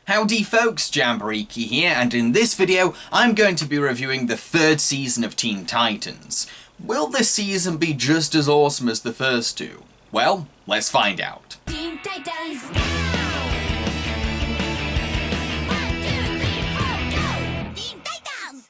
Howdy folks, Jambareeqi here, and in this video I'm going to be reviewing the third season of Teen Titans. Will this season be just as awesome as the first two? Well, let's find out. Teen Titans! Go! 1, 2, 3, 4, go! Teen Titans!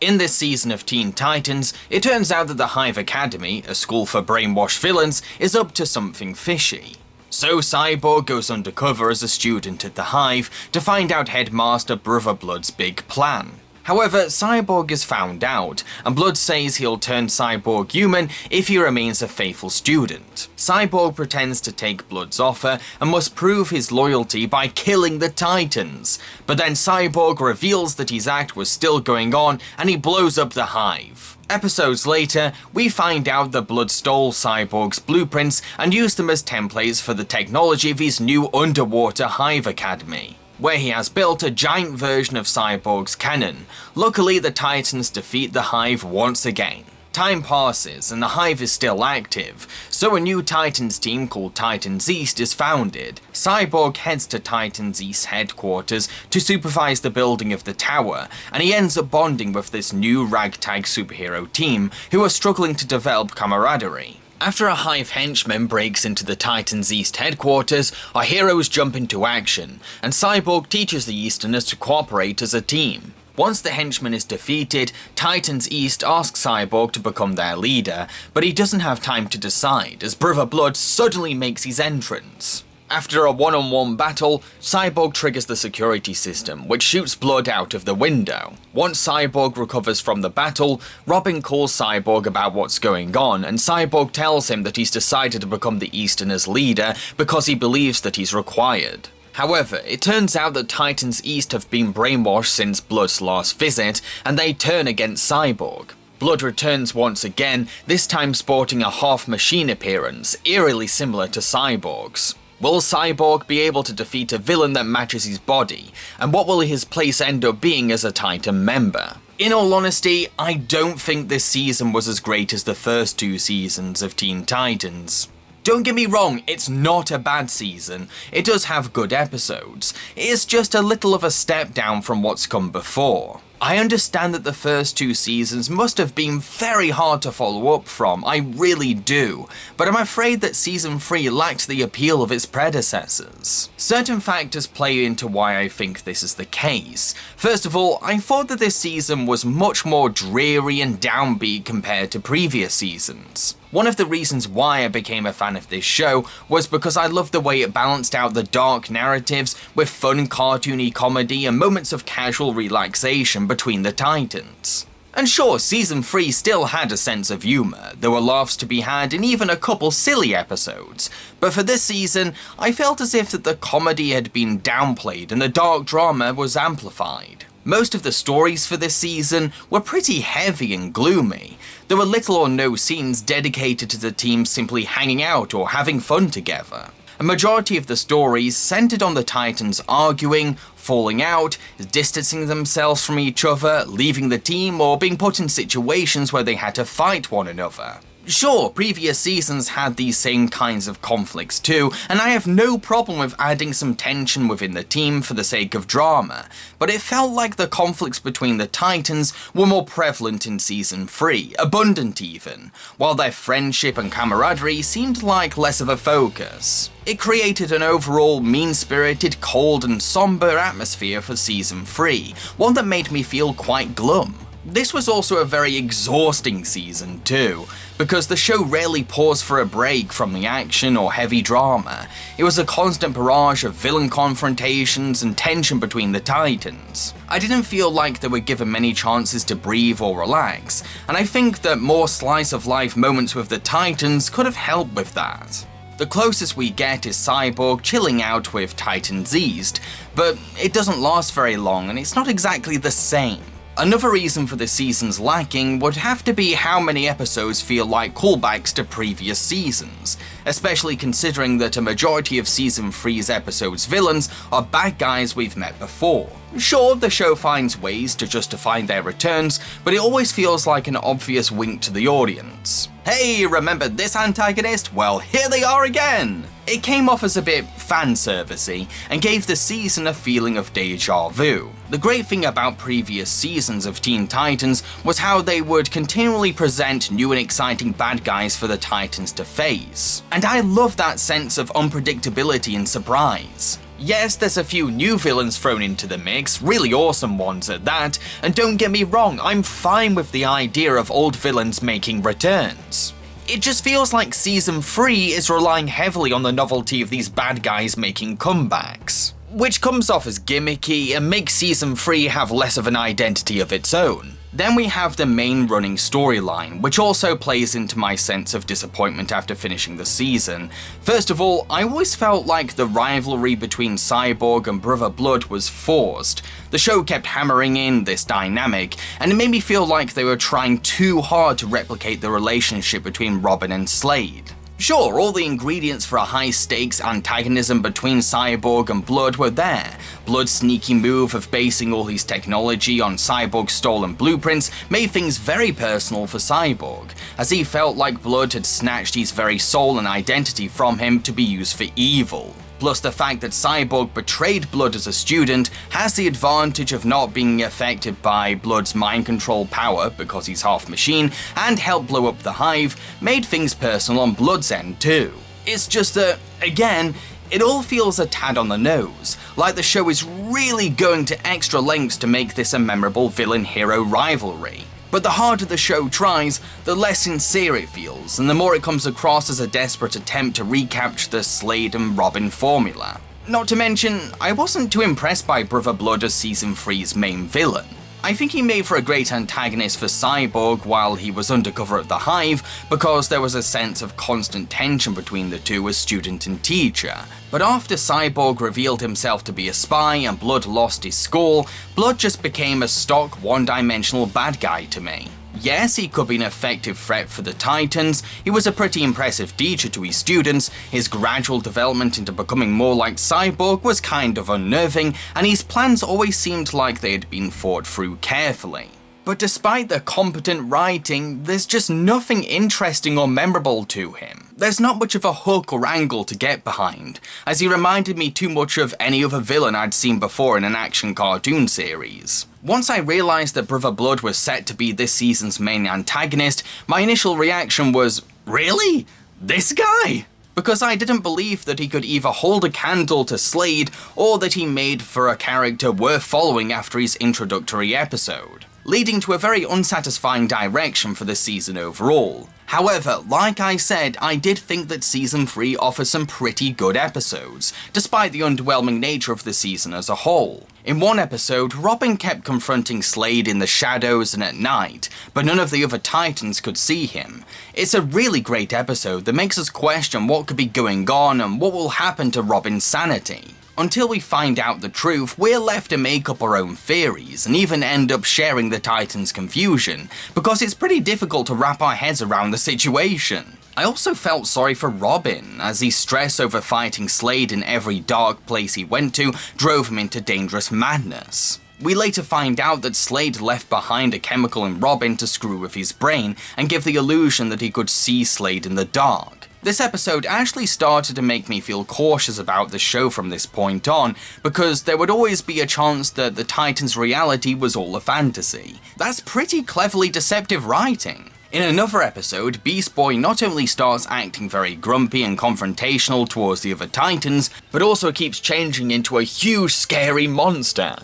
In this season of Teen Titans, it turns out that the Hive Academy, a school for brainwashed villains, is up to something fishy. So Cyborg goes undercover as a student at the Hive to find out Headmaster Brother Blood's big plan. However, Cyborg is found out, and Blood says he'll turn Cyborg human if he remains a faithful student. Cyborg pretends to take Blood's offer and must prove his loyalty by killing the Titans. But then Cyborg reveals that his act was still going on and he blows up the Hive. Episodes later, we find out that Blood stole Cyborg's blueprints and used them as templates for the technology of his new underwater Hive Academy, where he has built a giant version of Cyborg's cannon. Luckily, the Titans defeat the Hive once again. Time passes and the Hive is still active, so a new Titans team called Titans East is founded. Cyborg heads to Titans East headquarters to supervise the building of the tower, and he ends up bonding with this new ragtag superhero team who are struggling to develop camaraderie. After a Hive henchman breaks into the Titans East headquarters, our heroes jump into action, and Cyborg teaches the Easterners to cooperate as a team. Once the henchman is defeated, Titans East asks Cyborg to become their leader, but he doesn't have time to decide as Brother Blood suddenly makes his entrance. After a one-on-one battle, Cyborg triggers the security system, which shoots Blood out of the window. Once Cyborg recovers from the battle, Robin calls Cyborg about what's going on, and Cyborg tells him that he's decided to become the Easterners' leader because he believes that he's required. However, it turns out that Titans East have been brainwashed since Blood's last visit, and they turn against Cyborg. Blood returns once again, this time sporting a half-machine appearance, eerily similar to Cyborg's. Will Cyborg be able to defeat a villain that matches his body, and what will his place end up being as a Titan member? In all honesty, I don't think this season was as great as the first two seasons of Teen Titans. Don't get me wrong, it's not a bad season, it does have good episodes, it's just a little of a step down from what's come before. I understand that the first two seasons must have been very hard to follow up from, I really do, but I'm afraid that season 3 lacked the appeal of its predecessors. Certain factors play into why I think this is the case. First of all, I thought that this season was much more dreary and downbeat compared to previous seasons. One of the reasons why I became a fan of this show was because I loved the way it balanced out the dark narratives with fun cartoony comedy and moments of casual relaxation between the Titans. And sure, season 3 still had a sense of humour, there were laughs to be had and even a couple silly episodes, but for this season, I felt as if that the comedy had been downplayed and the dark drama was amplified. Most of the stories for this season were pretty heavy and gloomy. There were little or no scenes dedicated to the team simply hanging out or having fun together. A majority of the stories centered on the Titans arguing, falling out, distancing themselves from each other, leaving the team, or being put in situations where they had to fight one another. Sure, previous seasons had these same kinds of conflicts too, and I have no problem with adding some tension within the team for the sake of drama, but it felt like the conflicts between the Titans were more prevalent in season 3, abundant even, while their friendship and camaraderie seemed like less of a focus. It created an overall mean-spirited, cold and somber atmosphere for season 3, one that made me feel quite glum. This was also a very exhausting season too, because the show rarely paused for a break from the action or heavy drama. It was a constant barrage of villain confrontations and tension between the Titans. I didn't feel like they were given many chances to breathe or relax, and I think that more slice-of-life moments with the Titans could have helped with that. The closest we get is Cyborg chilling out with Titans East, but it doesn't last very long and it's not exactly the same. Another reason for the season's lacking would have to be how many episodes feel like callbacks to previous seasons, especially considering that a majority of season 3's episodes' villains are bad guys we've met before. Sure, the show finds ways to justify their returns, but it always feels like an obvious wink to the audience. Hey, remember this antagonist? Well, here they are again! It came off as a bit fan-servicey and gave the season a feeling of deja vu. The great thing about previous seasons of Teen Titans was how they would continually present new and exciting bad guys for the Titans to face. And I love that sense of unpredictability and surprise. Yes, there's a few new villains thrown into the mix, really awesome ones at that, and don't get me wrong, I'm fine with the idea of old villains making returns. It just feels like Season 3 is relying heavily on the novelty of these bad guys making comebacks, which comes off as gimmicky and makes Season 3 have less of an identity of its own. Then we have the main running storyline, which also plays into my sense of disappointment after finishing the season. First of all, I always felt like the rivalry between Cyborg and Brother Blood was forced. The show kept hammering in this dynamic, and it made me feel like they were trying too hard to replicate the relationship between Robin and Slade. Sure, all the ingredients for a high-stakes antagonism between Cyborg and Blood were there. Blood's sneaky move of basing all his technology on Cyborg's stolen blueprints made things very personal for Cyborg, as he felt like Blood had snatched his very soul and identity from him to be used for evil. Plus the fact that Cyborg betrayed Blood as a student has the advantage of not being affected by Blood's mind control power because he's half machine, and helped blow up the Hive, made things personal on Blood's end too. It's just that, again, it all feels a tad on the nose, like the show is really going to extra lengths to make this a memorable villain-hero rivalry. But the harder the show tries, the less sincere it feels, and the more it comes across as a desperate attempt to recapture the Slade and Robin formula. Not to mention, I wasn't too impressed by Brother Blood as Season 3's main villain. I think he made for a great antagonist for Cyborg while he was undercover at the Hive, because there was a sense of constant tension between the two as student and teacher. But after Cyborg revealed himself to be a spy and Blood lost his skull, Blood just became a stock one-dimensional bad guy to me. Yes, he could be an effective threat for the Titans, he was a pretty impressive teacher to his students, his gradual development into becoming more like Cyborg was kind of unnerving, and his plans always seemed like they had been thought through carefully. But despite the competent writing, there's just nothing interesting or memorable to him. There's not much of a hook or angle to get behind, as he reminded me too much of any other villain I'd seen before in an action cartoon series. Once I realised that Brother Blood was set to be this season's main antagonist, my initial reaction was, really? This guy? Because I didn't believe that he could either hold a candle to Slade, or that he made for a character worth following after his introductory episode, leading to a very unsatisfying direction for the season overall. However, like I said, I did think that Season 3 offers some pretty good episodes, despite the underwhelming nature of the season as a whole. In one episode, Robin kept confronting Slade in the shadows and at night, but none of the other Titans could see him. It's a really great episode that makes us question what could be going on and what will happen to Robin's sanity. Until we find out the truth, we're left to make up our own theories, and even end up sharing the Titans' confusion, because it's pretty difficult to wrap our heads around the situation. I also felt sorry for Robin, as his stress over fighting Slade in every dark place he went to drove him into dangerous madness. We later find out that Slade left behind a chemical in Robin to screw with his brain and give the illusion that he could see Slade in the dark. This episode actually started to make me feel cautious about the show from this point on, because there would always be a chance that the Titans' reality was all a fantasy. That's pretty cleverly deceptive writing. In another episode, Beast Boy not only starts acting very grumpy and confrontational towards the other Titans, but also keeps changing into a huge scary monster.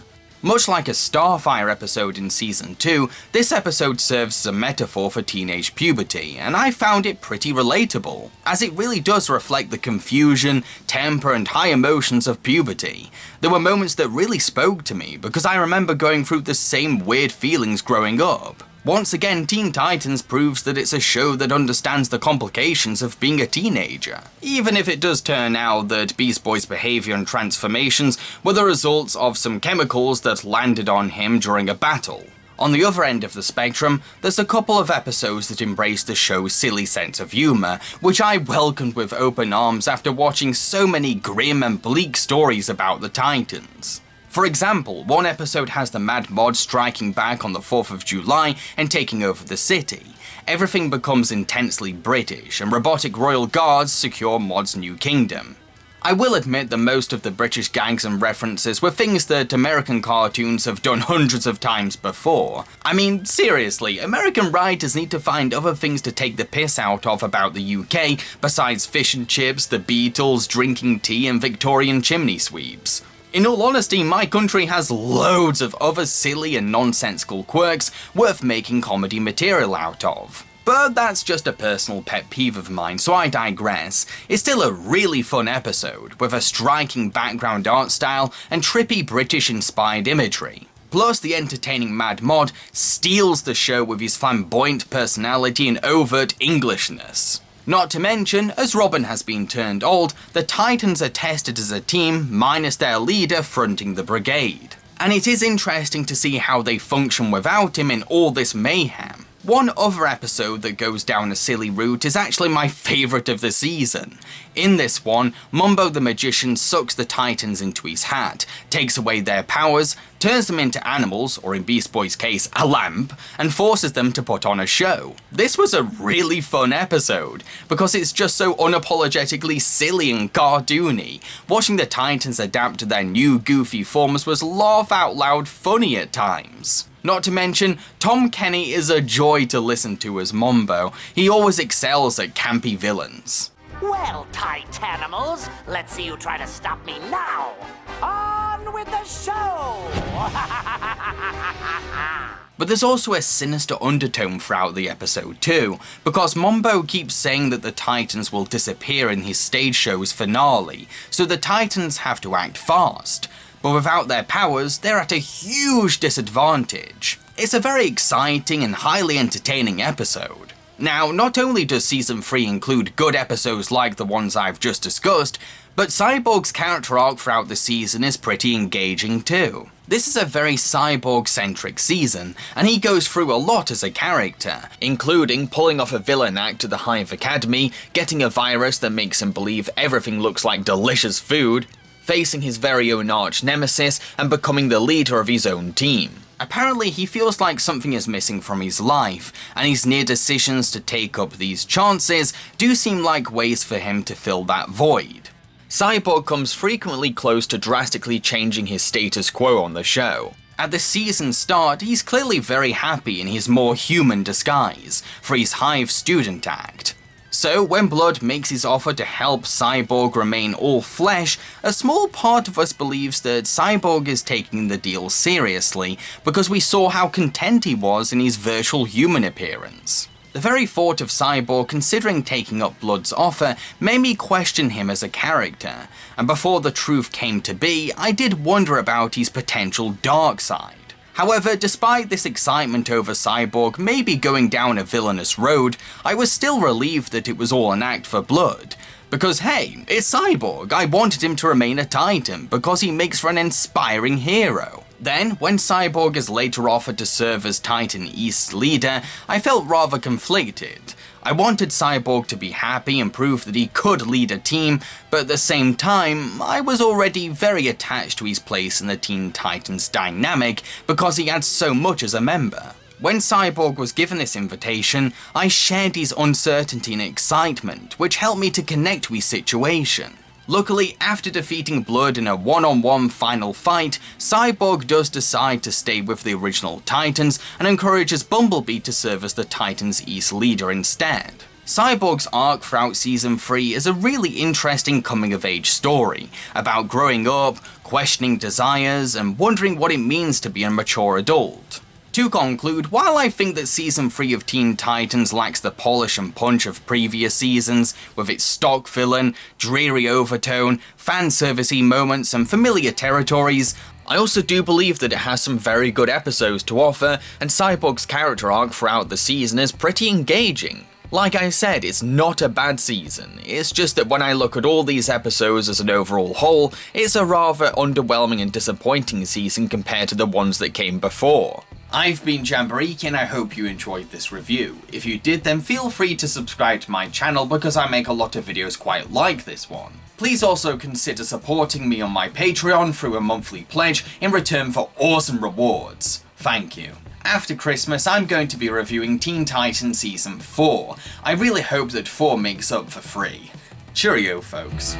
Much like a Starfire episode in Season 2, this episode serves as a metaphor for teenage puberty, and I found it pretty relatable, as it really does reflect the confusion, temper, and high emotions of puberty. There were moments that really spoke to me, because I remember going through the same weird feelings growing up. Once again, Teen Titans proves that it's a show that understands the complications of being a teenager, even if it does turn out that Beast Boy's behavior and transformations were the results of some chemicals that landed on him during a battle. On the other end of the spectrum, there's a couple of episodes that embrace the show's silly sense of humour, which I welcomed with open arms after watching so many grim and bleak stories about the Titans. For example, one episode has the Mad Mod striking back on the 4th of July and taking over the city. Everything becomes intensely British, and robotic royal guards secure Mod's new kingdom. I will admit that most of the British gags and references were things that American cartoons have done hundreds of times before. I mean, seriously, American writers need to find other things to take the piss out of about the UK besides fish and chips, the Beatles, drinking tea, and Victorian chimney sweeps. In all honesty, my country has loads of other silly and nonsensical quirks worth making comedy material out of. But that's just a personal pet peeve of mine, so I digress. It's still a really fun episode, with a striking background art style and trippy British-inspired imagery. Plus, the entertaining Mad Mod steals the show with his flamboyant personality and overt Englishness. Not to mention, as Robin has been turned old, the Titans are tested as a team, minus their leader fronting the brigade. And it is interesting to see how they function without him in all this mayhem. One other episode that goes down a silly route is actually my favourite of the season. In this one, Mambo the Magician sucks the Titans into his hat, takes away their powers, turns them into animals, or in Beast Boy's case, a lamp, and forces them to put on a show. This was a really fun episode, because it's just so unapologetically silly and cartoony. Watching the Titans adapt to their new goofy forms was laugh out loud funny at times. Not to mention, Tom Kenny is a joy to listen to as Mambo. He always excels at campy villains. Well, Titanimals, let's see you try to stop me now. On with the show! But there's also a sinister undertone throughout the episode too, because Mambo keeps saying that the Titans will disappear in his stage show's finale, so the Titans have to act fast. But without their powers, they're at a huge disadvantage. It's a very exciting and highly entertaining episode. Now, not only does Season 3 include good episodes like the ones I've just discussed, but Cyborg's character arc throughout the season is pretty engaging too. This is a very Cyborg-centric season, and he goes through a lot as a character, including pulling off a villain act to the Hive Academy, getting a virus that makes him believe everything looks like delicious food, facing his very own arch-nemesis, and becoming the leader of his own team. Apparently, he feels like something is missing from his life, and his near decisions to take up these chances do seem like ways for him to fill that void. Cyborg comes frequently close to drastically changing his status quo on the show. At the season start, he's clearly very happy in his more human disguise, for his Hive student act. So, when Blood makes his offer to help Cyborg remain all flesh, a small part of us believes that Cyborg is taking the deal seriously, because we saw how content he was in his virtual human appearance. The very thought of Cyborg considering taking up Blood's offer made me question him as a character, and before the truth came to be, I did wonder about his potential dark side. However, despite this excitement over Cyborg maybe going down a villainous road, I was still relieved that it was all an act for Blood. Because hey, it's Cyborg, I wanted him to remain a Titan because he makes for an inspiring hero. Then, when Cyborg is later offered to serve as Titan East's leader, I felt rather conflicted. I wanted Cyborg to be happy and prove that he could lead a team, but at the same time, I was already very attached to his place in the Teen Titans dynamic because he had so much as a member. When Cyborg was given this invitation, I shared his uncertainty and excitement, which helped me to connect to his situation. Luckily, after defeating Blood in a one-on-one final fight, Cyborg does decide to stay with the original Titans and encourages Bumblebee to serve as the Titans East leader instead. Cyborg's arc throughout Season 3 is a really interesting coming-of-age story, about growing up, questioning desires, and wondering what it means to be a mature adult. To conclude, while I think that Season 3 of Teen Titans lacks the polish and punch of previous seasons, with its stock villain, dreary overtone, fan-servicey moments and familiar territories, I also do believe that it has some very good episodes to offer, and Cyborg's character arc throughout the season is pretty engaging. Like I said, it's not a bad season, it's just that when I look at all these episodes as an overall whole, it's a rather underwhelming and disappointing season compared to the ones that came before. I've been Jambareeqi and I hope you enjoyed this review. If you did, then feel free to subscribe to my channel because I make a lot of videos quite like this one. Please also consider supporting me on my Patreon through a monthly pledge in return for awesome rewards. Thank you. After Christmas, I'm going to be reviewing Teen Titans Season 4. I really hope that 4 makes up for 3. Cheerio, folks.